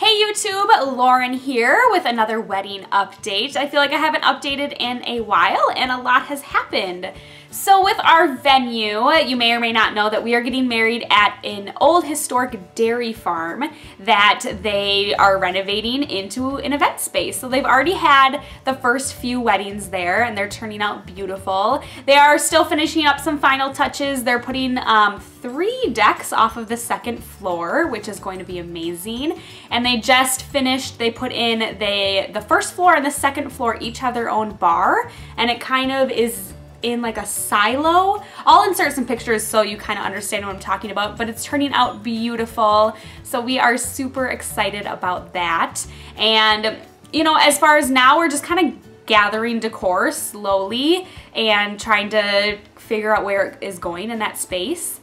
Hey YouTube, Lauren here with another wedding update. I feel like I haven't updated in a while and a lot has happened. So with our venue, you may or may not know that we are getting married at an old historic dairy farm that they are renovating into an event space. So they've already had the first few weddings there and they're turning out beautiful. They are still finishing up some final touches. They're putting 3 decks off of the second floor, which is going to be amazing. And they just finished, they put in the first floor and the second floor each have their own bar, and it kind of is in like a silo. I'll insert some pictures so you kind of understand what I'm talking about, but it's turning out beautiful. So we are super excited about that. And you know, as far as now, we're just kind of gathering decor slowly and trying to figure out where it is going in that space.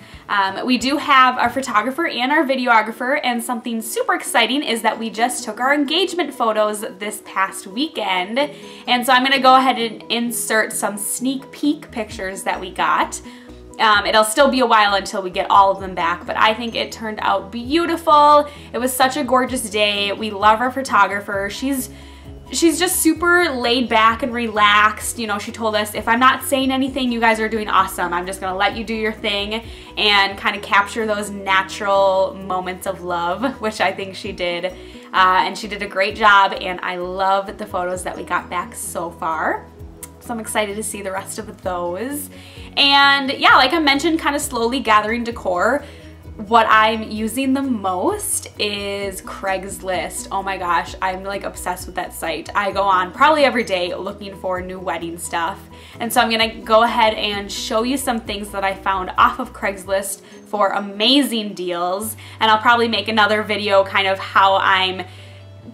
We do have our photographer and our videographer, and something super exciting is that we just took our engagement photos this past weekend. And so I'm gonna go ahead and insert some sneak peek pictures that we got. It'll still be a while until we get all of them back, but I think it turned out beautiful. It was such a gorgeous day. We love our photographer. She's just super laid back and relaxed. You know, she told us, if I'm not saying anything, you guys are doing awesome. I'm just gonna let you do your thing and kind of capture those natural moments of love, which I think she did. And she did a great job, and I love the photos that we got back so far. So I'm excited to see the rest of those. And yeah, like I mentioned, kind of slowly gathering decor. What I'm using the most is Craigslist. Oh my gosh, I'm like obsessed with that site. I go on probably every day looking for new wedding stuff. And so I'm gonna go ahead and show you some things that I found off of Craigslist for amazing deals. And I'll probably make another video kind of how I'm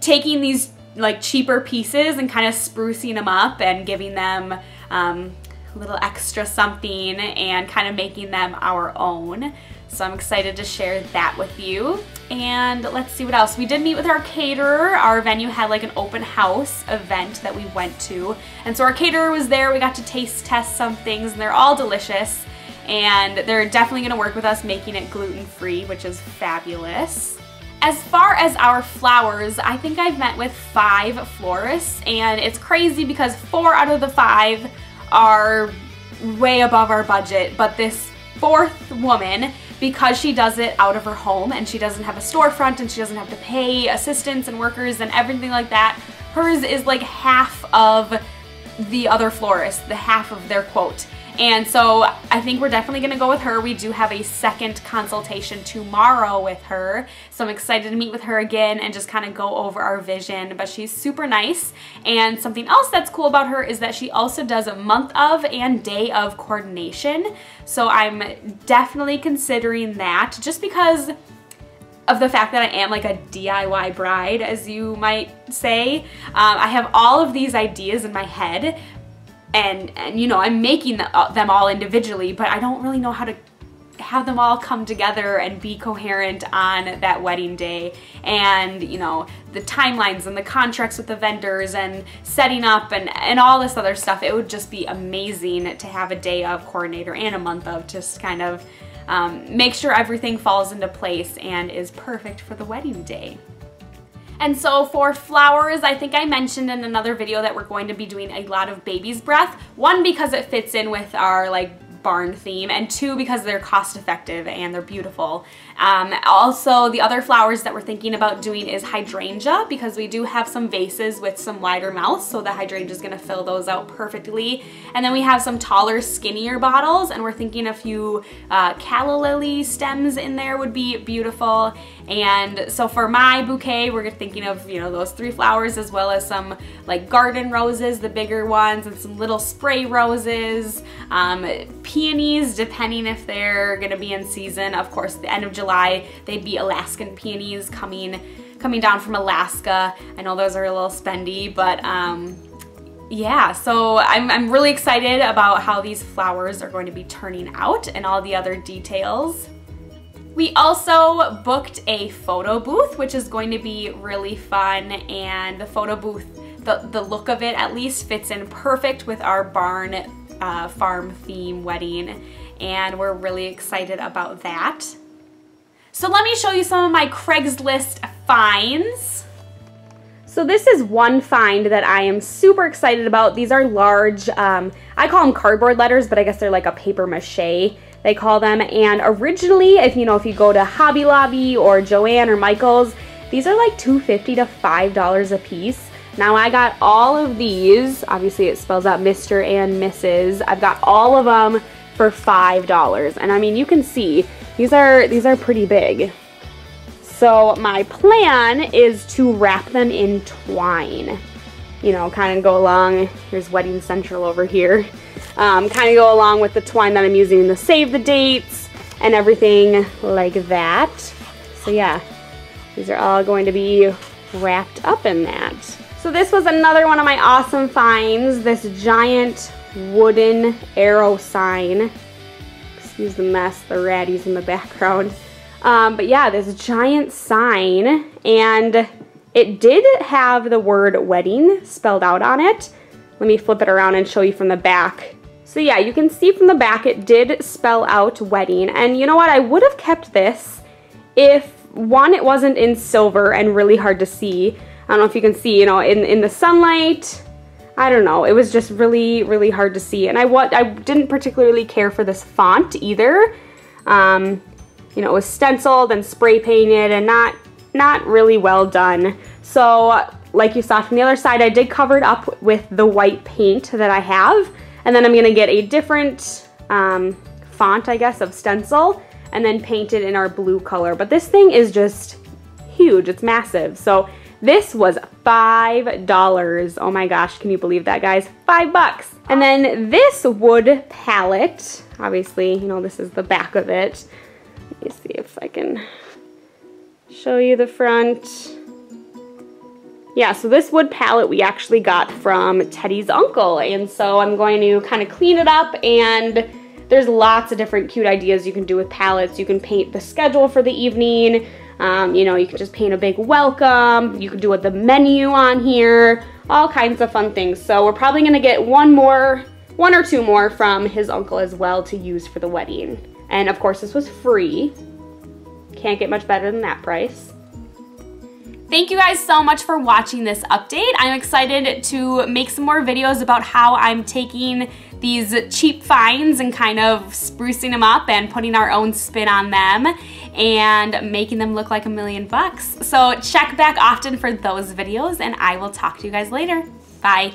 taking these like cheaper pieces and kind of sprucing them up and giving them a little extra something and kind of making them our own. So I'm excited to share that with you. And let's see what else. We did meet with our caterer. Our venue had like an open house event that we went to. And so our caterer was there. We got to taste test some things and they're all delicious. And they're definitely gonna work with us making it gluten-free, which is fabulous. As far as our flowers, I think I've met with 5 florists, and it's crazy because 4 out of the 5 are way above our budget, but this 4th woman, because she does it out of her home and she doesn't have a storefront and she doesn't have to pay assistants and workers and everything like that, hers is like half of the other florists, the half of their quote. And so I think we're definitely gonna go with her. We do have a second consultation tomorrow with her. So I'm excited to meet with her again and just kind of go over our vision, but she's super nice. And something else that's cool about her is that she also does a month of and day of coordination. So I'm definitely considering that just because of the fact that I am like a DIY bride, as you might say. I have all of these ideas in my head, and you know, I'm making them all individually, but I don't really know how to have them all come together and be coherent on that wedding day. And you know, the timelines and the contracts with the vendors and setting up and all this other stuff. It would just be amazing to have a day of coordinator and a month of just kind of make sure everything falls into place and is perfect for the wedding day. And so for flowers, I think I mentioned in another video that we're going to be doing a lot of baby's breath. 1, because it fits in with our like barn theme, and 2, because they're cost effective and they're beautiful. Also, the other flowers that we're thinking about doing is hydrangea, because we do have some vases with some wider mouths, so the hydrangea is going to fill those out perfectly. And then we have some taller, skinnier bottles, and we're thinking a few calla lily stems in there would be beautiful. And so for my bouquet, we're thinking of, you know, those 3 flowers, as well as some like garden roses, the bigger ones, and some little spray roses, peonies, depending if they're gonna be in season. Of course, the end of July, they'd be Alaskan peonies coming down from Alaska. I know those are a little spendy, but yeah, so I'm really excited about how these flowers are going to be turning out and all the other details. We also booked a photo booth, which is going to be really fun, and the photo booth, the look of it at least fits in perfect with our barn farm theme wedding, and we're really excited about that. So let me show you some of my Craigslist finds. So this is one find that I am super excited about. These are large, I call them cardboard letters, but I guess they're like a paper mache, they call them. And originally, if you go to Hobby Lobby or Joann or Michael's, these are like $2.50 to $5 a piece. Now I got all of these, obviously it spells out Mr. and Mrs. I've got all of them for $5. And I mean, you can see, these are pretty big. So my plan is to wrap them in twine. You know, kind of go along, here's Wedding Central over here. Kind of go along with the twine that I'm using to save the dates and everything like that. So yeah, these are all going to be wrapped up in that. So this was another one of my awesome finds, this giant wooden arrow sign. Excuse the mess, the ratties in the background. But yeah, this giant sign, and it did have the word wedding spelled out on it. Let me flip it around and show you from the back. So yeah, you can see from the back it did spell out wedding, and you know what, I would have kept this if, one, it wasn't in silver and really hard to see. I don't know if you can see, you know, in the sunlight, I don't know, it was just really, really hard to see. And I didn't particularly care for this font either. You know, it was stenciled and spray painted and not really well done. So like you saw from the other side, I did cover it up with the white paint that I have. And then I'm gonna get a different font, I guess, of stencil and then paint it in our blue color. But this thing is just huge, it's massive. So this was $5. Oh my gosh, can you believe that, guys? $5. And then this wood palette, obviously, you know, this is the back of it. Let me see if I can show you the front. Yeah, so this wood palette we actually got from Teddy's uncle, and so I'm going to kind of clean it up, and there's lots of different cute ideas you can do with palettes. You can paint the schedule for the evening, you know, you can just paint a big welcome, you can do the menu on here, all kinds of fun things. So we're probably gonna get one or two more from his uncle as well to use for the wedding. And of course this was free. Can't get much better than that price. Thank you guys so much for watching this update. I'm excited to make some more videos about how I'm taking these cheap finds and kind of sprucing them up and putting our own spin on them and making them look like $1 million. So check back often for those videos, and I will talk to you guys later. Bye.